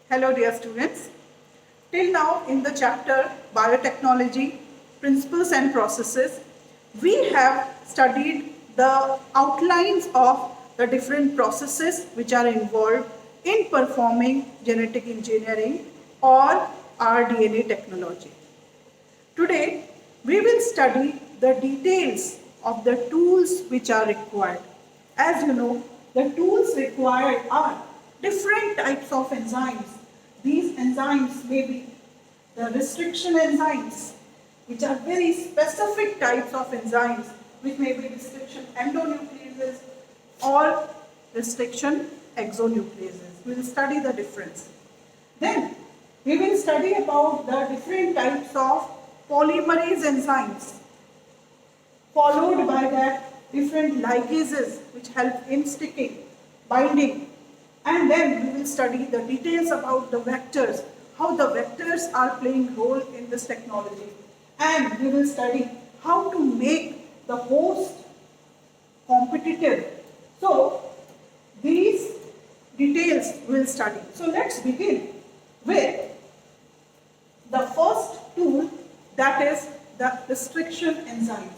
Hello dear students. Till now in the chapter Biotechnology, Principles and Processes, we have studied the outlines of the different processes which are involved in performing genetic engineering or rDNA technology. Today, we will study the details of the tools which are required. As you know, the tools required are different types of enzymes. These enzymes may be the restriction enzymes, which are very specific types of enzymes, which may be restriction endonucleases or restriction exonucleases. We will study the difference. Then we will study about the different types of polymerase enzymes, followed by that different ligases which help in sticking, binding, and then we will study the details about the vectors, how the vectors are playing role in this technology, and we will study how to make the host competitive. So these details we will study. So let's begin with the first tool, that is the restriction enzymes.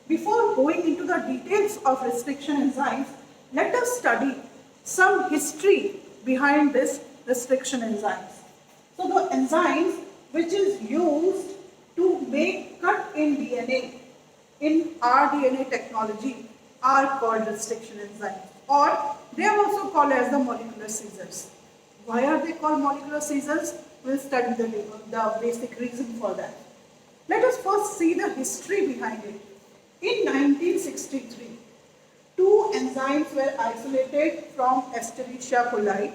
Before going into the details of restriction enzymes, let us study some history behind this restriction enzymes. So the enzymes which is used to make cut in DNA in rDNA technology are called restriction enzymes, or they are also called as the molecular scissors. Why are they called molecular scissors? We'll study the basic reason for that. Let us first see the history behind it. In 1963, two enzymes were isolated from Escherichia coli,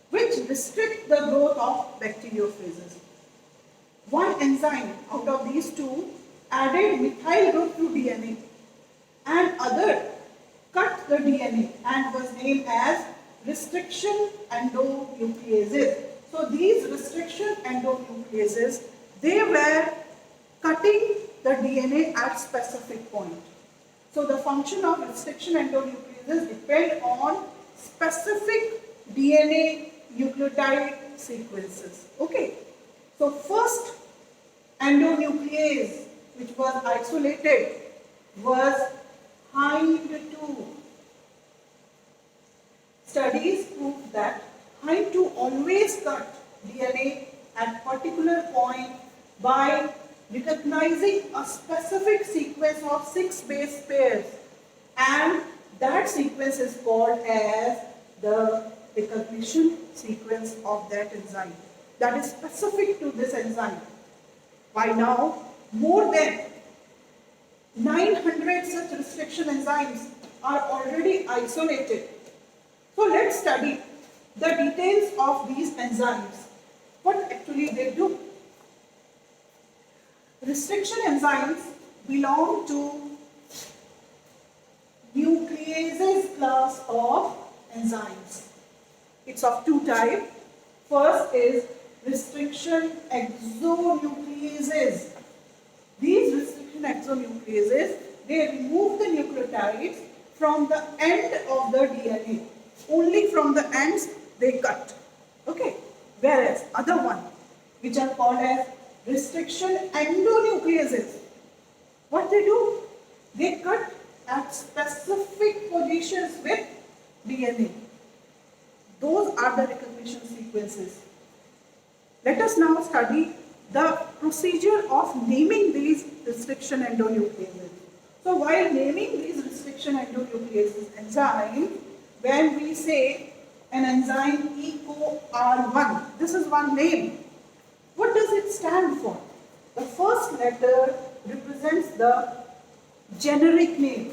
which restrict the growth of bacteriophages. One enzyme out of these two added methyl group to DNA, and other cut the DNA and was named as restriction endonucleases. So these restriction endonucleases, they were cutting the DNA at specific point. So the function of restriction endonucleases depend on specific DNA nucleotide sequences. Okay. So first endonuclease which was isolated was HIND2. Studies prove that HIND2 always cut DNA at particular point by recognizing a specific sequence of 6 base pairs, and that sequence is called as the recognition sequence of that enzyme. That is specific to this enzyme. By now, more than 900 such restriction enzymes are already isolated. So let's study the details of these enzymes. What actually they do? Restriction enzymes belong to nucleases class of enzymes. It's of two types. First is restriction exonucleases. These restriction exonucleases, they remove the nucleotides from the end of the DNA. Only from the ends they cut. Okay. Whereas other one, which are called as restriction endonucleases, what they do? They cut at specific positions with DNA. Those are the recognition sequences. Let us now study the procedure of naming these restriction endonucleases. So while naming these restriction endonucleases enzyme, when we say an enzyme EcoR1, this is one name. What does it stand for? The first letter represents the generic name,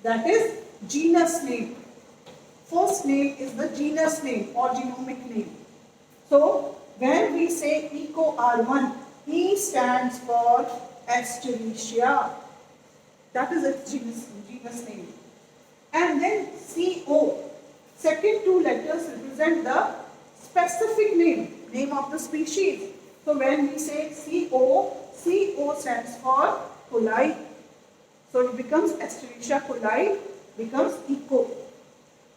that is genus name. First name is the genus name or genomic name. So when we say EcoR1, E stands for Escherichia. That is its genus name. And then CO, second two letters represent the specific name of the species. So when we say CO, CO stands for coli. So it becomes Escherichia coli, becomes Eco.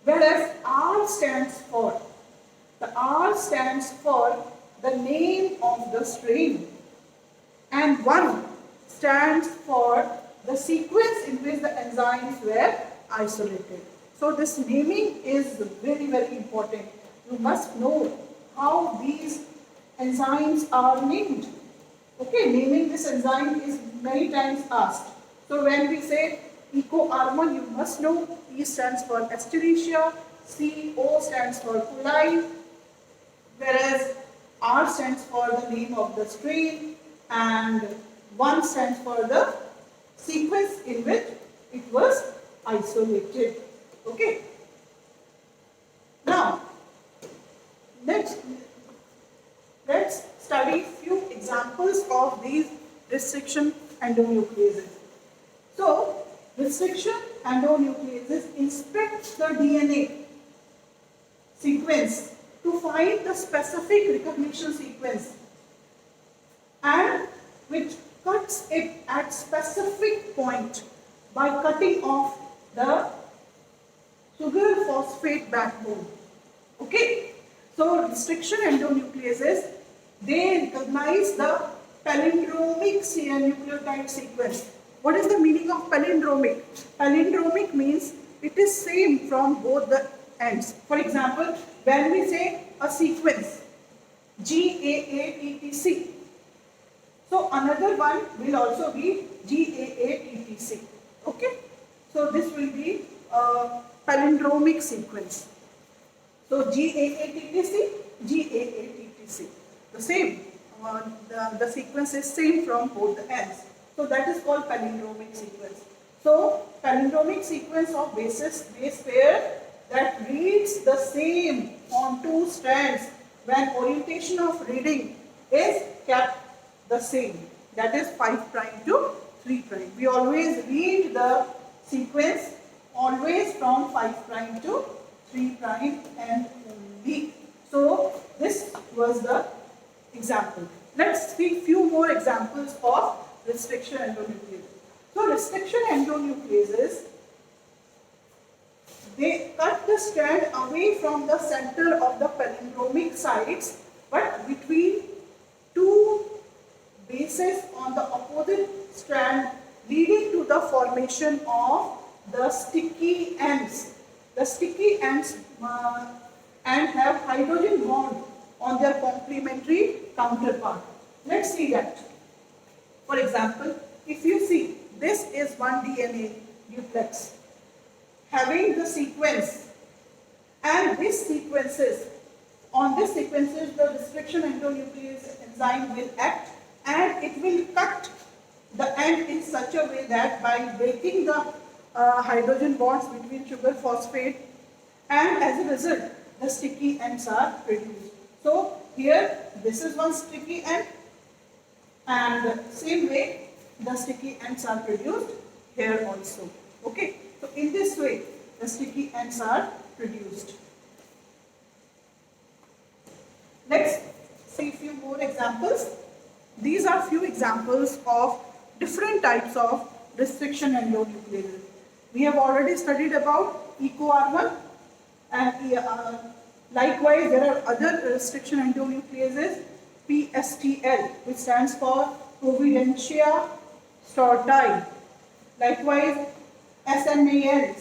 Whereas R stands for The R stands for the name of the strain, and 1 stands for the sequence in which the enzymes were isolated. So this naming is very, very important. You must know how these enzymes are named. Okay, naming this enzyme is many times asked. So when we say EcoR1, you must know E stands for Escherichia, CO stands for coli, whereas R stands for the name of the strain, and 1 stands for the sequence in which it was isolated. Okay. Now, let's study few examples of these restriction endonucleases. So, restriction endonucleases inspect the DNA sequence to find the specific recognition sequence, and which cuts it at specific point by cutting off the sugar phosphate backbone. Okay, so restriction endonucleases, they recognize the palindromic nucleotide sequence. What is the meaning of palindromic? Palindromic means it is same from both the ends. For example, when we say a sequence GAATTC, so another one will also be GAATTC. Okay, so this will be a palindromic sequence. So GAATTC, GAATTC, the same. The sequence is same from both the ends. So that is called palindromic sequence. So palindromic sequence of base pair that reads the same on 2 strands when orientation of reading is kept the same. That is 5' to 3'. We always read the sequence always from 5' to 3' and only. So this was the example. Let's see few more examples of restriction endonucleases. So restriction endonucleases, they cut the strand away from the center of the palindromic sites, but between 2 bases on the opposite strand, leading to the formation of the sticky ends. The sticky ends and have hydrogen bond on their complementary counterpart. Let's see that. For example, if you see, this is one DNA duplex having the sequence, and this sequences, on this sequences the restriction endonuclease enzyme will act, and it will cut the end in such a way that by breaking the hydrogen bonds between sugar phosphate, and as a result the sticky ends are produced. So here this is one sticky end, and same way the sticky ends are produced here also. Okay, so in this way the sticky ends are produced. Let's see few more examples. These are few examples of different types of restriction endonucleases. We have already studied about EcoR1, and likewise there are other restriction endonucleases, PSTL, which stands for Providentia storti. Likewise SMAL,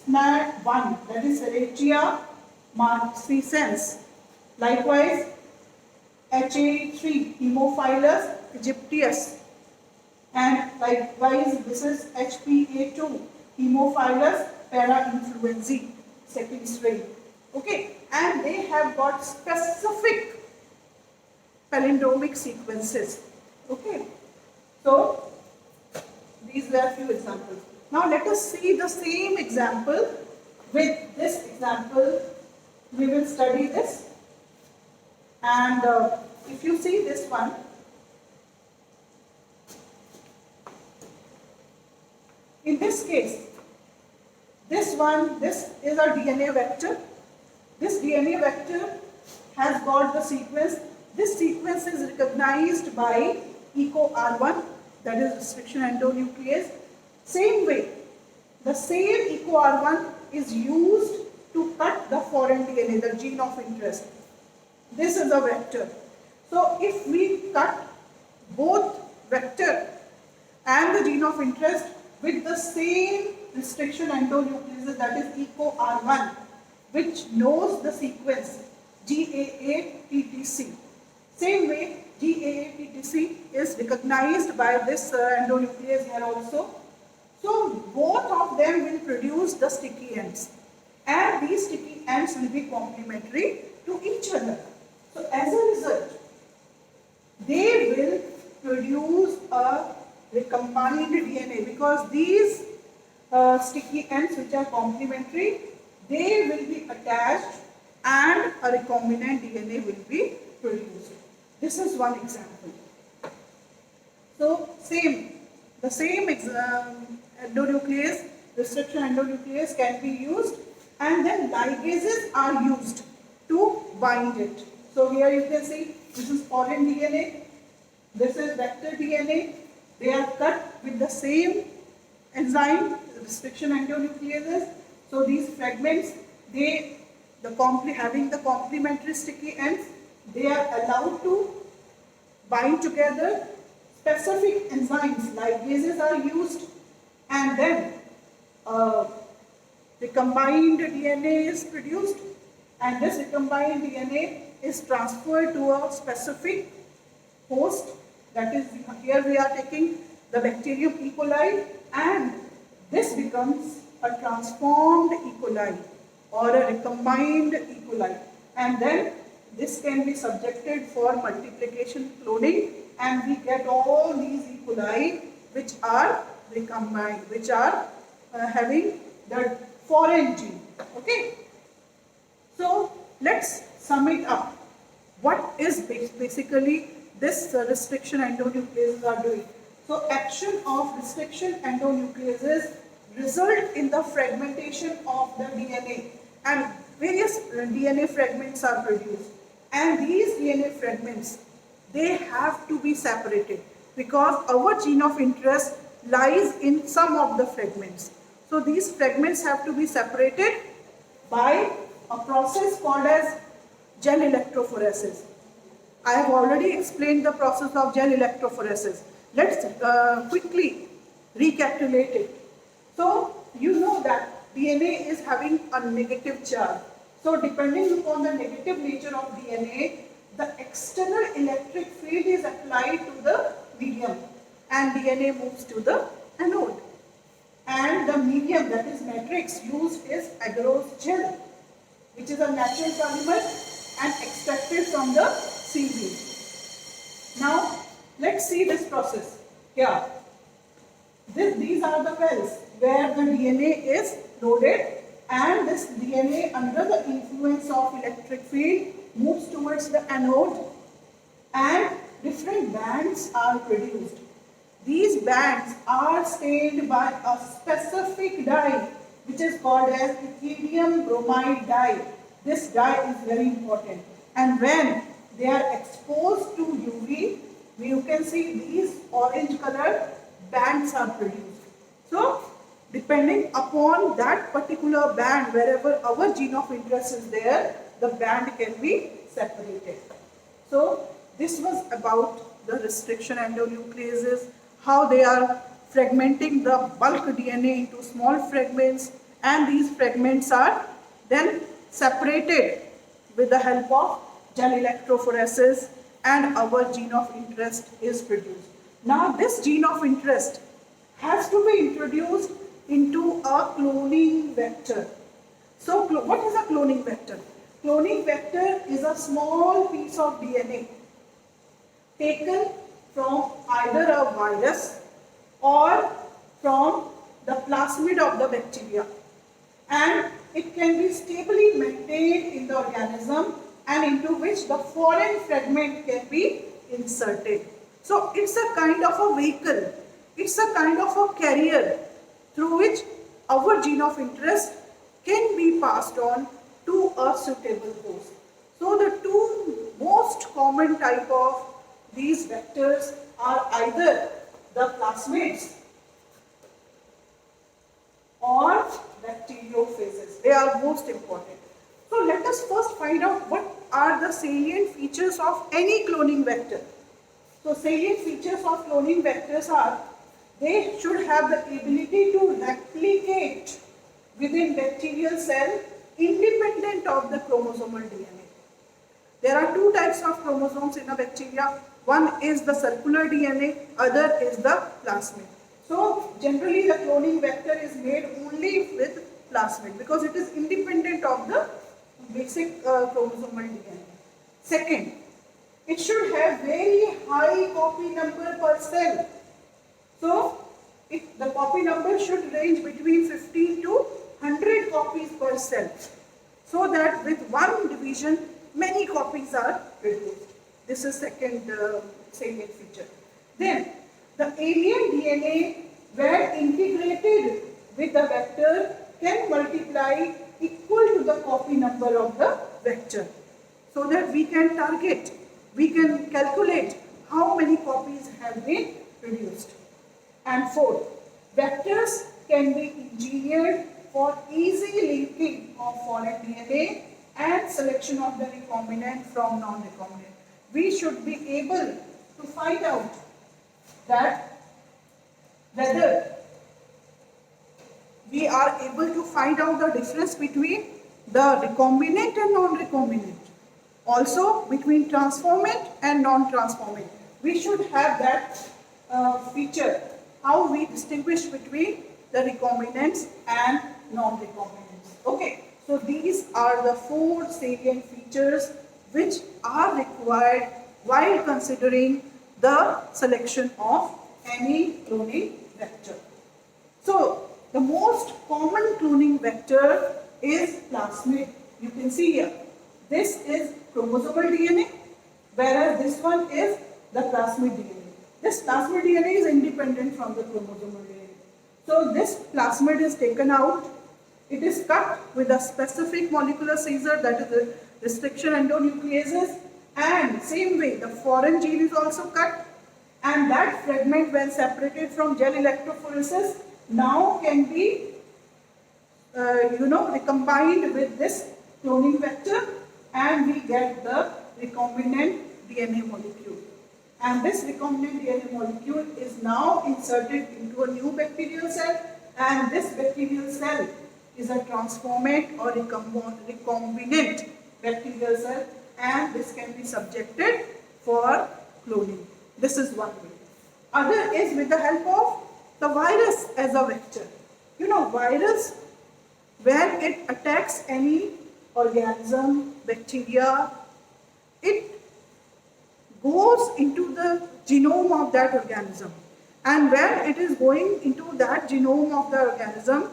SMAD1, that is Serratia marcescens. Likewise HA3, Haemophilus aegyptius, and likewise this is HPA2, Haemophilus parainfluenzae, second strain. Okay, and they have got specific palindromic sequences. Okay, so these were a few examples. Now let us see the same example. With this example, we will study this. And if you see this one, in this case, this is a DNA vector. This DNA vector has got the sequence. This sequence is recognized by EcoR1, that is restriction endonuclease. Same way, the same EcoR1 is used to cut the foreign DNA, the gene of interest. This is a vector. So if we cut both vector and the gene of interest with the same restriction endonucleases, that is EcoR1, which knows the sequence GAA-TTC. Same way, GAA-TTC is recognized by this endonuclease here also. So both of them will produce the sticky ends, and these sticky ends will be complementary to each other. So as a result, they will produce a recombined DNA, because these sticky ends which are complementary, they will be attached and a recombinant DNA will be produced. This is one example. So the same endonuclease, restriction endonuclease can be used, and then ligases are used to bind it. So here you can see this is foreign DNA, this is vector DNA. They are cut with the same enzyme, restriction endonucleases. So these fragments, having the complementary sticky ends, they are allowed to bind together. Specific enzymes, ligases are used, and then recombined DNA is produced, and this recombined DNA is transferred to a specific host. That is, here we are taking the bacterium E. coli, and this becomes a transformed E. coli or a recombined E. coli, and then this can be subjected for multiplication cloning, and we get all these E. coli which are recombined, which are having the foreign gene. Okay. So let's sum it up. What is basically this restriction endonucleases are doing? So action of restriction endonucleases result in the fragmentation of the DNA, and various DNA fragments are produced, and these DNA fragments, they have to be separated, because our gene of interest lies in some of the fragments. So these fragments have to be separated by a process called as gel electrophoresis. I have already explained the process of gel electrophoresis. Let's quickly recapitulate it. So you know that DNA is having a negative charge. So depending upon the negative nature of DNA, the external electric field is applied to the medium, and DNA moves to the anode. And the medium, that is matrix, used is agarose gel, which is a natural polymer and extracted from the seaweed. Now let's see this process. Here, these are the wells where the DNA is loaded, and this DNA, under the influence of electric field, moves towards the anode, and different bands are produced. These bands are stained by a specific dye which is called as ethidium bromide dye. This dye is very important, and when they are exposed to UV, you can see these orange colored bands are produced. So depending upon that particular band, wherever our gene of interest is there, the band can be separated. So this was about the restriction endonucleases, how they are fragmenting the bulk DNA into small fragments, and these fragments are then separated with the help of gel electrophoresis, and our gene of interest is produced. Now this gene of interest has to be introduced into a cloning vector. So what is a cloning vector? Cloning vector is a small piece of DNA taken from either a virus or from the plasmid of the bacteria, and it can be stably maintained in the organism, and into which the foreign fragment can be inserted. So it's a kind of a vehicle, it's a kind of a carrier through which our gene of interest can be passed on to a suitable host. So the two most common type of these vectors are either the plasmids or bacteriophage. prophases. They are most important. So let us first find out what are the salient features of any cloning vector. So salient features of cloning vectors are they should have the ability to replicate within bacterial cell independent of the chromosomal DNA. There are two types of chromosomes in a bacteria. One is the circular DNA, other is the plasmid. So generally the cloning vector is made only with plasmid because it is independent of the basic chromosomal DNA. Second, it should have very high copy number per cell. So the copy number should range between 15 to 100 copies per cell, so that with one division many copies are produced. This is second salient feature. Then the alien DNA when integrated with the vector can multiply equal to the copy number of the vector, so that we can target, we can calculate how many copies have been produced. And fourth, vectors can be engineered for easy linking of foreign DNA and selection of the recombinant from non-recombinant. We should be able to find out that whether we are able to find out the difference between the recombinant and non-recombinant. Also between transformant and non-transformant. We should have that feature, how we distinguish between the recombinants and non-recombinants. Okay, so these are the four salient features which are required while considering the selection of any cloning vector. So the most common cloning vector is plasmid. You can see here, this is chromosomal DNA, whereas this one is the plasmid DNA. This plasmid DNA is independent from the chromosomal DNA. So this plasmid is taken out. It is cut with a specific molecular scissor, that is the restriction endonucleases, and same way the foreign gene is also cut, and that fragment when separated from gel electrophoresis now can be recombined with this cloning vector, and we get the recombinant DNA molecule. And this recombinant DNA molecule is now inserted into a new bacterial cell, and this bacterial cell is a transformant or recombinant bacterial cell, and this can be subjected for cloning. This is one way. Other is with the help of the virus as a vector. You know, virus, when it attacks any organism, bacteria, it goes into the genome of that organism, and when it is going into that genome of the organism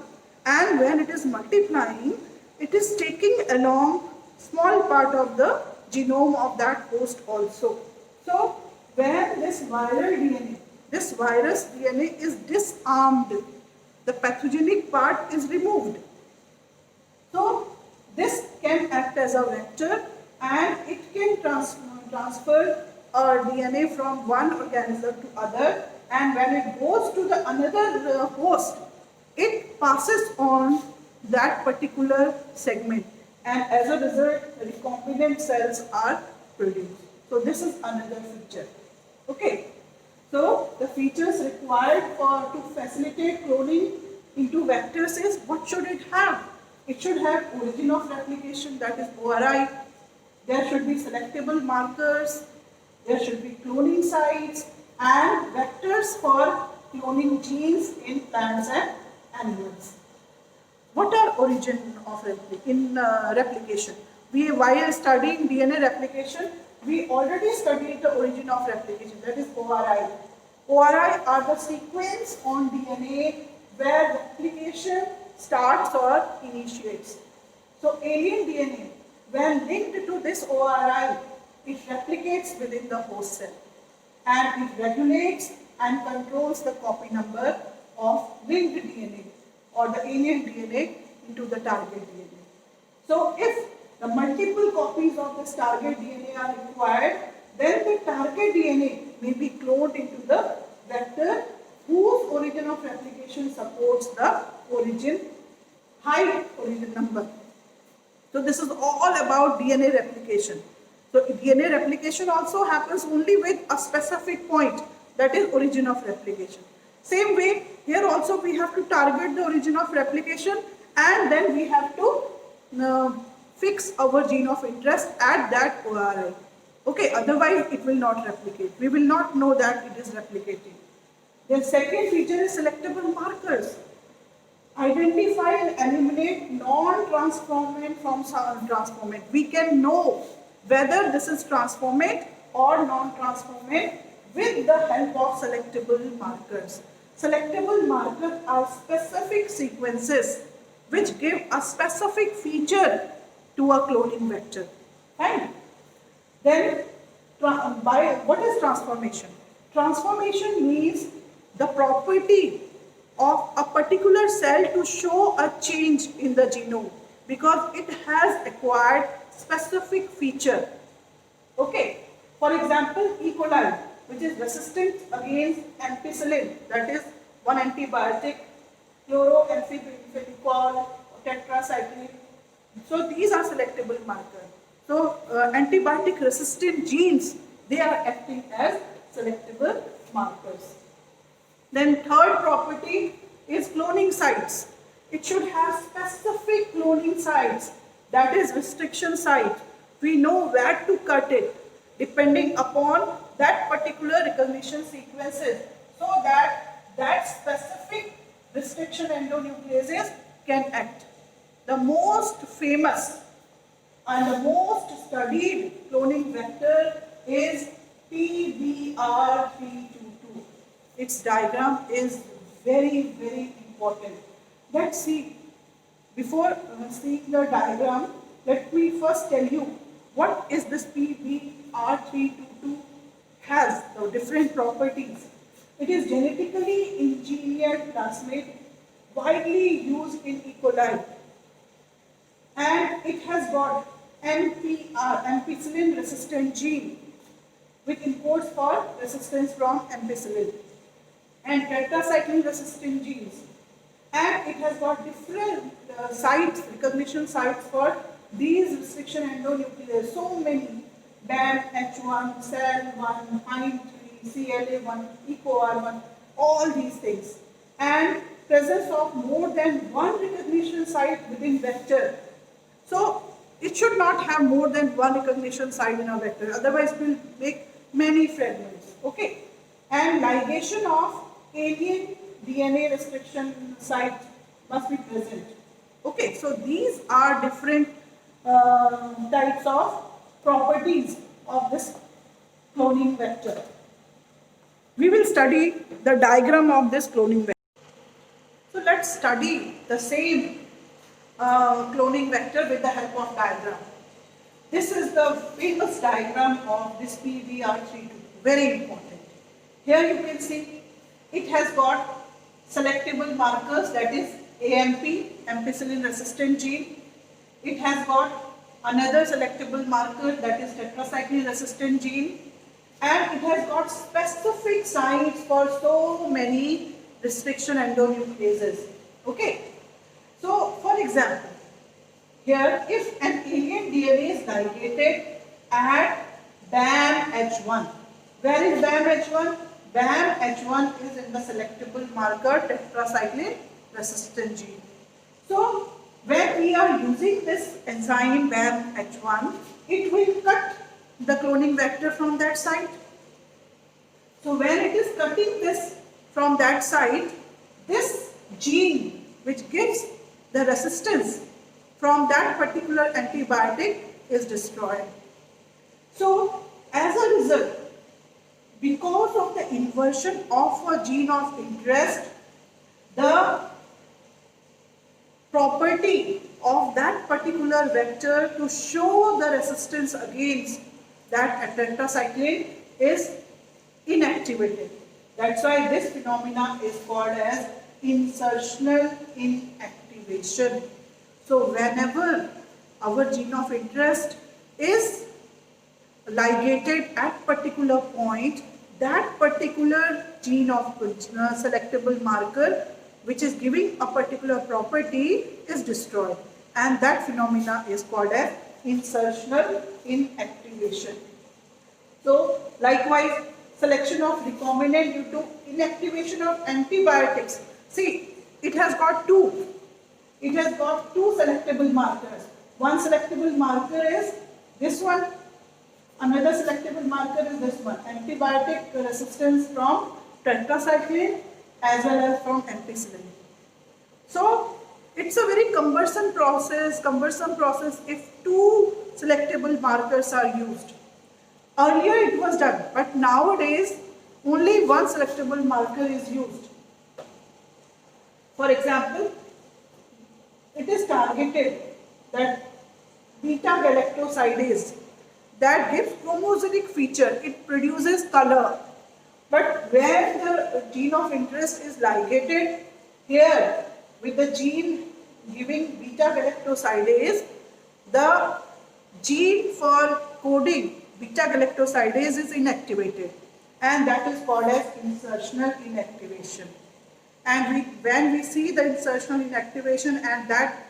and when it is multiplying, it is taking along small part of the genome of that host also. So when this viral DNA, this virus DNA is disarmed, the pathogenic part is removed. So this can act as a vector, and it can transfer DNA from one organism to other, and when it goes to the another host, it passes on that particular segment, and as a result the recombinant cells are produced. So this is another feature. Okay, so the features required to facilitate cloning into vectors is, what should it have? It should have origin of replication, that is ORI. There should be selectable markers. There should be cloning sites and vectors for cloning genes in plants and animals. What are origin of replication? While studying DNA replication, we already studied the origin of replication, that is ORI. ORI are the sequence on DNA where replication starts or initiates. So alien DNA, when linked to this ORI, it replicates within the host cell, and it regulates and controls the copy number of linked DNA or the alien DNA into the target DNA. So if the multiple copies of this target DNA are required, then the target DNA may be cloned into the vector whose origin of replication supports the origin. hide origin number. So this is all about DNA replication. So DNA replication also happens only with a specific point, that is origin of replication. Same way, here also we have to target the origin of replication, and then we have to fix our gene of interest at that ORI. Okay, otherwise it will not replicate. We will not know that it is replicating. The second feature is selectable markers. Identify and eliminate non-transformant from transformant. We can know whether this is transformant or non-transformant with the help of selectable markers. Selectable markers are specific sequences which give a specific feature to a cloning vector. Right? Then, what is transformation? Transformation means the property of a particular cell to show a change in the genome because it has acquired specific feature. Okay, for example, E. coli, which is resistant against ampicillin, that is one antibiotic, chloroamphiphenical, tetracycline. So these are selectable markers. So antibiotic resistant genes, they are acting as selectable markers. Then third property is cloning sites. It should have specific cloning sites, that is restriction site. We know where to cut it depending upon that particular recognition sequences so that that specific restriction endonucleases can act. The most famous and the most studied cloning vector is PBR322. Its diagram is very, very important. Let's see. Before seeing the diagram, let me first tell you what is this PBR322 has, the different properties. It is genetically engineered plasmid, widely used in E. coli, and it has got MPR, ampicillin resistant gene, which encodes for resistance from ampicillin, and tetracycline resistant genes. And it has got different sites, recognition sites for these restriction endonucleases. So many: BAM-H1, CEL1, HIND3, CLA1, EcoR1, all these things. And presence of more than one recognition site within vector. So it should not have more than one recognition site in a vector, otherwise it will make many fragments. Okay. And ligation of alien DNA restriction site must be present. Okay, so these are different types of properties of this cloning vector. We will study the diagram of this cloning vector. So let's study the same cloning vector with the help of diagram. This is the famous diagram of this PBR322, very important. Here you can see it has got selectable markers, that is AMP, ampicillin resistant gene. It has got another selectable marker, that is tetracycline resistant gene. And it has got specific sites for so many restriction endonucleases. Okay. So, for example, here if an alien DNA is ligated at BAM-H1, where is BAM-H1? BAM-H1 is in the selectable marker tetracycline resistant gene. So, when we are using this enzyme BAM-H1, it will cut the cloning vector from that site. So, when it is cutting this from that site, this gene which gives the resistance from that particular antibiotic is destroyed. So, as a result, because of the inversion of a gene of interest, the property of that particular vector to show the resistance against that tetracycline is inactivated. That's why this phenomena is called as insertional inactivation. So whenever our gene of interest is ligated at particular point, that particular gene of selectable marker which is giving a particular property is destroyed, and that phenomena is called as insertional inactivation. So likewise, selection of recombinant due to inactivation of antibiotics. See, it has got two. It has got two selectable markers. One selectable marker is this one. Another selectable marker is this one. Antibiotic resistance from tetracycline as well as from ampicillin. So it's a very cumbersome process if two selectable markers are used. Earlier it was done, but nowadays only one selectable marker is used. For example, it is targeted that beta-galactosidase that gives chromosonic feature, it produces color. But where the gene of interest is ligated, here with the gene giving beta-galactosidase, the gene for coding beta-galactosidase is inactivated, and that is called as insertional inactivation. And when we see the insertional inactivation and that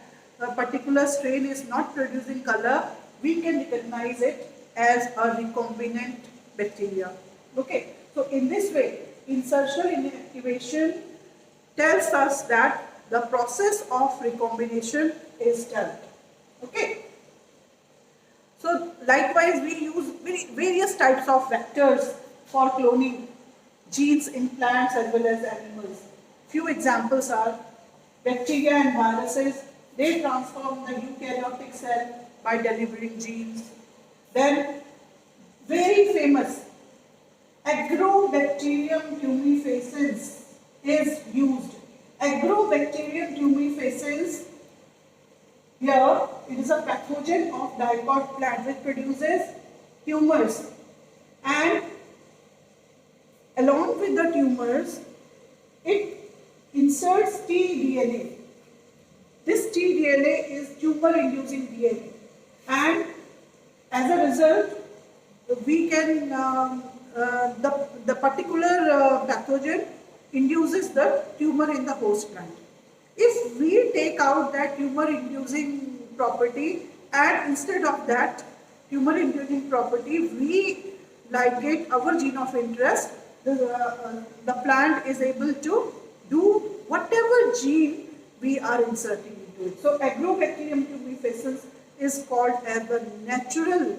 particular strain is not producing color, we can recognize it as a recombinant bacteria. Okay, so in this way, insertional inactivation tells us that the process of recombination is done. Okay. So likewise, we use various types of vectors for cloning genes in plants as well as animals. Few examples are bacteria and viruses. They transform the eukaryotic cell by delivering genes. Then very famous Agrobacterium tumefaciens is used. Agrobacterium tumefaciens, here it is a pathogen of dicot plant which produces tumors, and along with the tumors it inserts tDNA. This tDNA is tumor inducing DNA, and as a result we can the particular pathogen induces the tumor in the host plant. If we take out that tumor inducing property and instead of that tumor inducing property we ligate our gene of interest, the plant is able to do whatever gene we are inserting into it. So Agrobacterium tumefaciens is called as the natural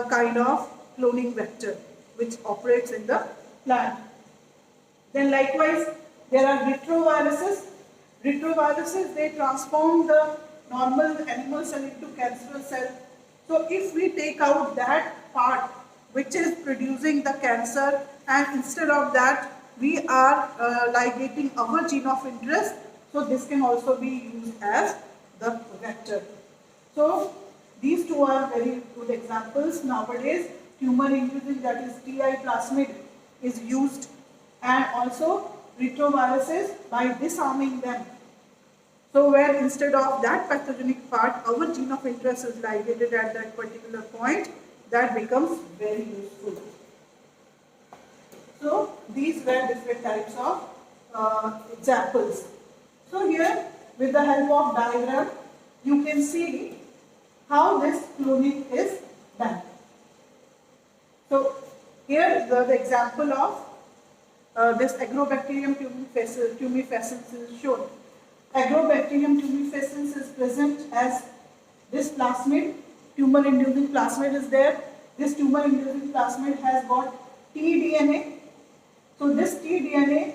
kind of cloning vector which operates in the plant. Then likewise there are retroviruses. Retroviruses, they transform the normal animal cell into cancerous cell. So if we take out that part which is producing the cancer and instead of that we are ligating our gene of interest, so this can also be used as the vector. So these two are very good examples. Nowadays tumor inducing, that is TI plasmid, is used, and also retroviruses by disarming them. So where instead of that pathogenic part our gene of interest is ligated at that particular point, that becomes very useful. So these were different types of examples. So here with the help of diagram you can see how this cloning is done. So here the example of this Agrobacterium tumefaciens is shown. Agrobacterium tumefaciens is present as this plasmid, tumor inducing plasmid is there. This tumor inducing plasmid has got tDNA. So this tDNA,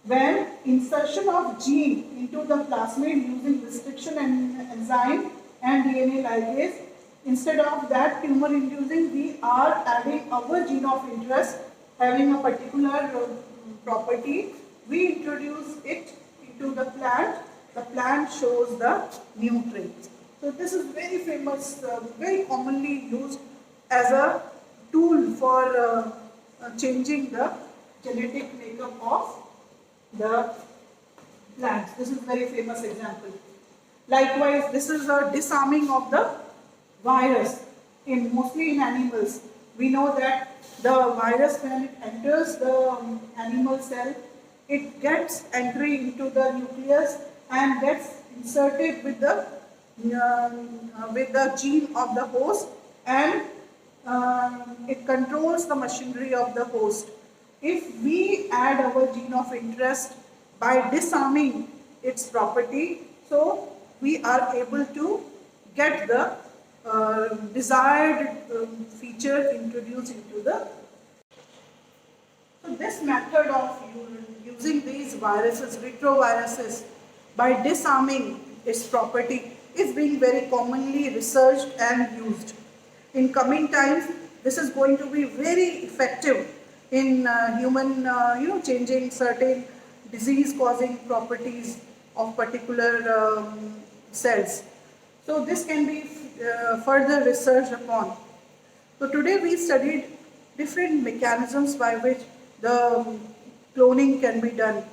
when insertion of gene into the plasmid using restriction and enzyme and DNA ligase, instead of that tumor inducing we are adding our gene of interest having a particular property, we introduce it into the plant shows the new traits. So this is very famous, very commonly used as a tool for changing the genetic makeup of the plants. This is a very famous example. Likewise, this is a disarming of the virus mostly in animals. We know that the virus when it enters the animal cell, it gets entry into the nucleus and gets inserted with the gene of the host, and it controls the machinery of the host. If we add our gene of interest by disarming its property, so we are able to get the desired feature introduced into the. So this method of using these viruses, retroviruses, by disarming its property is being very commonly researched and used. In coming times, this is going to be very effective in human, changing certain disease-causing properties of particular cells. So this can be further researched upon. So today we studied different mechanisms by which the cloning can be done,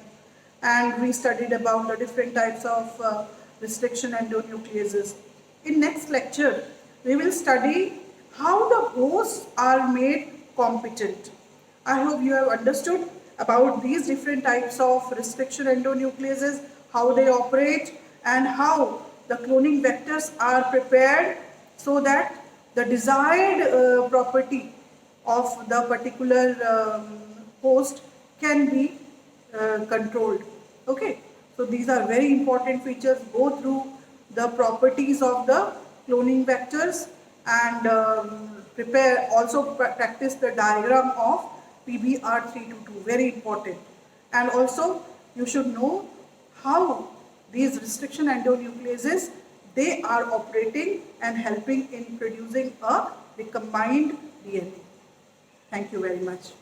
and we studied about the different types of restriction endonucleases. In next lecture, we will study how the hosts are made competent. I hope you have understood about these different types of restriction endonucleases, how they operate, and how the cloning vectors are prepared so that the desired property of the particular host can be controlled. Okay, so these are very important features. Go through the properties of the cloning vectors and practice the diagram of PBR322, very important. And also you should know how these restriction endonucleases, they are operating and helping in producing a recombined DNA. Thank you very much.